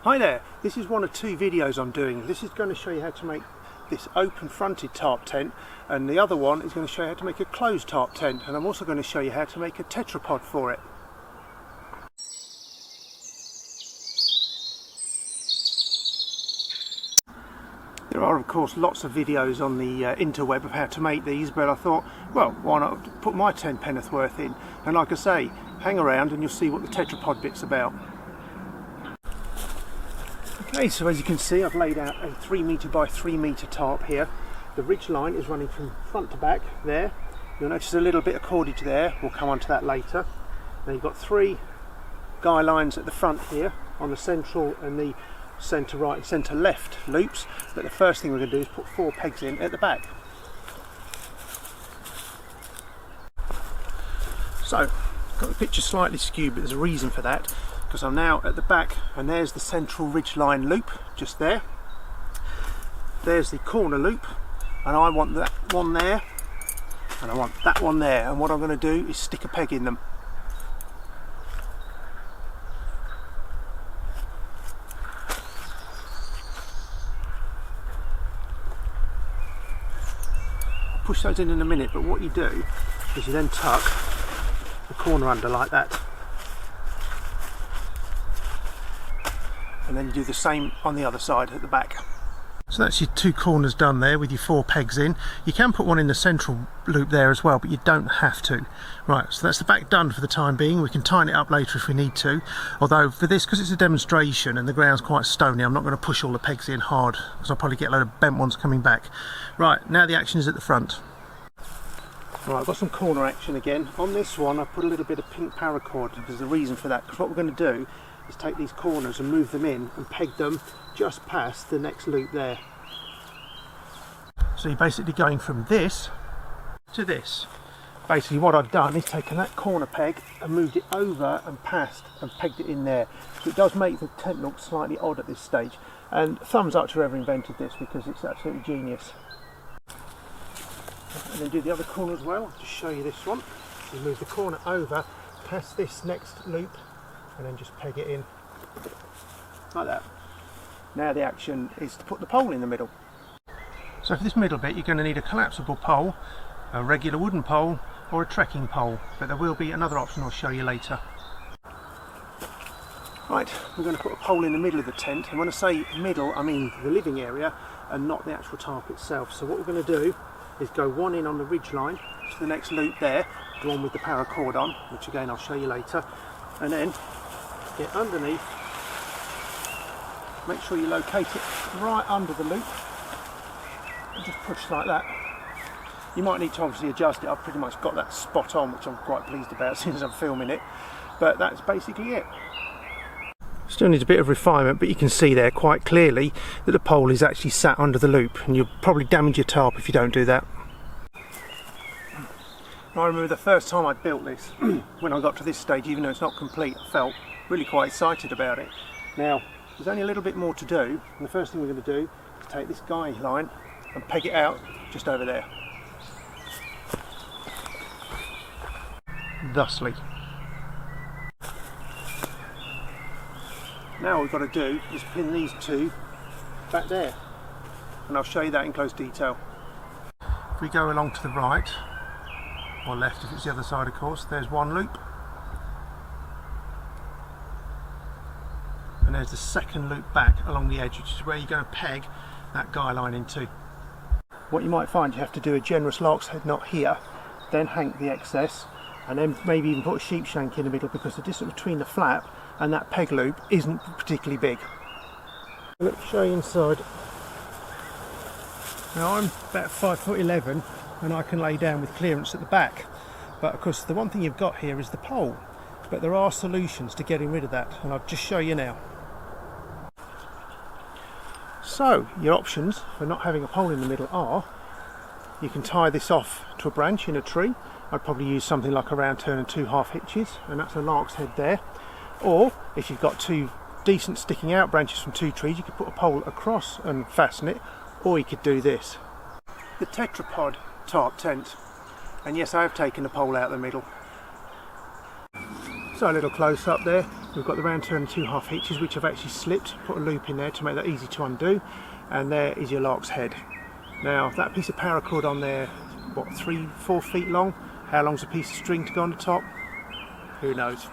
Hi there, this is one of two videos I'm doing. This is going to show you how to make this open fronted tarp tent, and the other one is going to show you how to make a closed tarp tent, and I'm also going to show you how to make a tetrapod for it. There are of course lots of videos on the interweb of how to make these, but I thought, well, why not put my 10 penneth worth in, and like I say, hang around and you'll see what the tetrapod bit's about. Okay, so as you can see, I've laid out a 3 metre by 3 metre tarp here. The ridge line is running from front to back there. You'll notice a little bit of cordage there, we'll come on to that later. Now you've got 3 guy lines at the front here on the central and the centre right and centre left loops, but the first thing we're going to do is put 4 pegs in at the back. So, got the picture slightly skewed, but there's a reason for that, because I'm now at the back and there's the central ridge line loop just there. There's the corner loop, and I want that one there and I want that one there, and what I'm going to do is stick a peg in them. I'll push those in a minute, but what you do is you then tuck the corner under like that, and then you do the same on the other side at the back. So that's your 2 corners done there with your 4 pegs in. You can put one in the central loop there as well, but you don't have to. Right, so that's the back done for the time being. We can tighten it up later if we need to, although for this, because it's a demonstration and the ground's quite stony, I'm not going to push all the pegs in hard because I'll probably get a load of bent ones coming back. Right, now the action is at the front. Right, I've got some corner action again. On this one I've put a little bit of pink paracord. There's a reason for that, because what we're going to do is take these corners and move them in and peg them just past the next loop there. So you're basically going from this to this. Basically what I've done is taken that corner peg and moved it over and past and pegged it in there. So it does make the tent look slightly odd at this stage, and thumbs up to whoever invented this, because it's absolutely genius. And then do the other corner as well. I'll just show you this one. You move the corner over past this next loop and then just peg it in like that. Now the action is to put the pole in the middle. So for this middle bit you're going to need a collapsible pole, a regular wooden pole, or a trekking pole, but there will be another option I'll show you later. Right, we're going to put a pole in the middle of the tent, and when I say middle I mean the living area and not the actual tarp itself. So what we're going to do is go one in on the ridge line to the next loop there, the one with the paracord on, which again I'll show you later, and then get underneath, make sure you locate it right under the loop and just push like that. You might need to obviously adjust it. I've pretty much got that spot on, which I'm quite pleased about since I'm filming it, but that's basically it. Still needs a bit of refinement, but you can see there quite clearly that the pole is actually sat under the loop, and you'll probably damage your tarp if you don't do that. I remember the first time I built this, when I got to this stage, even though it's not complete, I felt really quite excited about it. Now there's only a little bit more to do, and the first thing we're going to do is take this guy line and peg it out just over there, thusly. Now what we've got to do is pin these 2 back there, and I'll show you that in close detail. If we go along to the right, or left if it's the other side of course, there's one loop, and there's the second loop back along the edge, which is where you're going to peg that guy line into. What you might find, you have to do a generous lark's head knot here, then hank the excess, and then maybe even put a sheep shank in the middle, because the distance between the flap and that peg loop isn't particularly big. Let me show you inside. Now I'm about 5'11" and I can lay down with clearance at the back, but of course the one thing you've got here is the pole, but there are solutions to getting rid of that, and I'll just show you now. So your options for not having a pole in the middle are, you can tie this off to a branch in a tree. I'd probably use something like a round turn and 2 half hitches, and that's a lark's head there. Or if you've got 2 decent sticking out branches from 2 trees, you could put a pole across and fasten it, or you could do this. The tetrapod tarp tent, and yes, I have taken the pole out of the middle. So a little close up there, We've got the round turn and 2 half hitches, which I've actually slipped, put a loop in there to make that easy to undo, and there is your lark's head. Now that piece of paracord on there, what, 3-4 feet long? How long's a piece of string to go on the top? Who knows?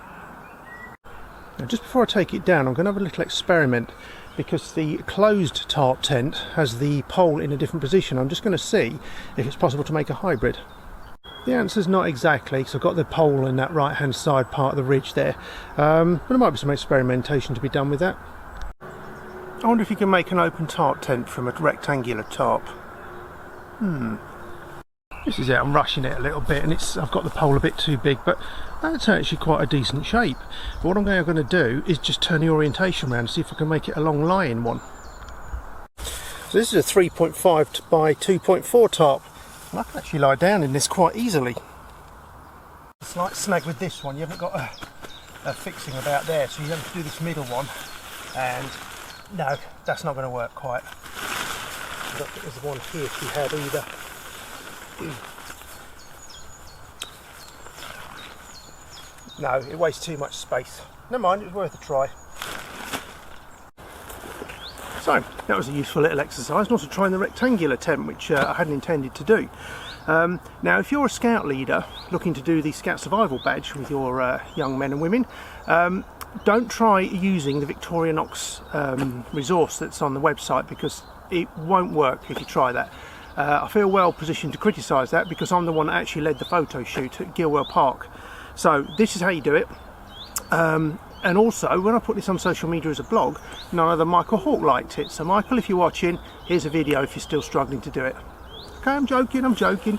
Now just before I take it down, I'm going to have a little experiment, because the closed tarp tent has the pole in a different position. I'm just going to see if it's possible to make a hybrid. The answer's not exactly, because I've got the pole in that right hand side part of the ridge there, but there might be some experimentation to be done with that. I wonder if you can make an open tarp tent from a rectangular tarp. This is it, I'm rushing it a little bit, and I've got the pole a bit too big, but that's actually quite a decent shape. But what I'm going to do is just turn the orientation around and see if I can make it a long lying one. So this is a 3.5 by 2.4 tarp. I can actually lie down in this quite easily. The slight snag with this one, you haven't got a fixing about there, so you have to do this middle one, and no, that's not going to work quite. I don't think there's one here to be had either. No, it wastes too much space. Never mind, it was worth a try. So, that was a useful little exercise, and also trying the rectangular tent, which I hadn't intended to do. Now, if you're a scout leader looking to do the Scout Survival Badge with your young men and women, don't try using the Victorinox resource that's on the website, because it won't work if you try that. I feel well positioned to criticise that, because I'm the one that actually led the photo shoot at Gilwell Park. So this is how you do it. And also, when I put this on social media as a blog, none other than Michael Hawke liked it. So Michael, if you're watching, here's a video if you're still struggling to do it. Okay, I'm joking.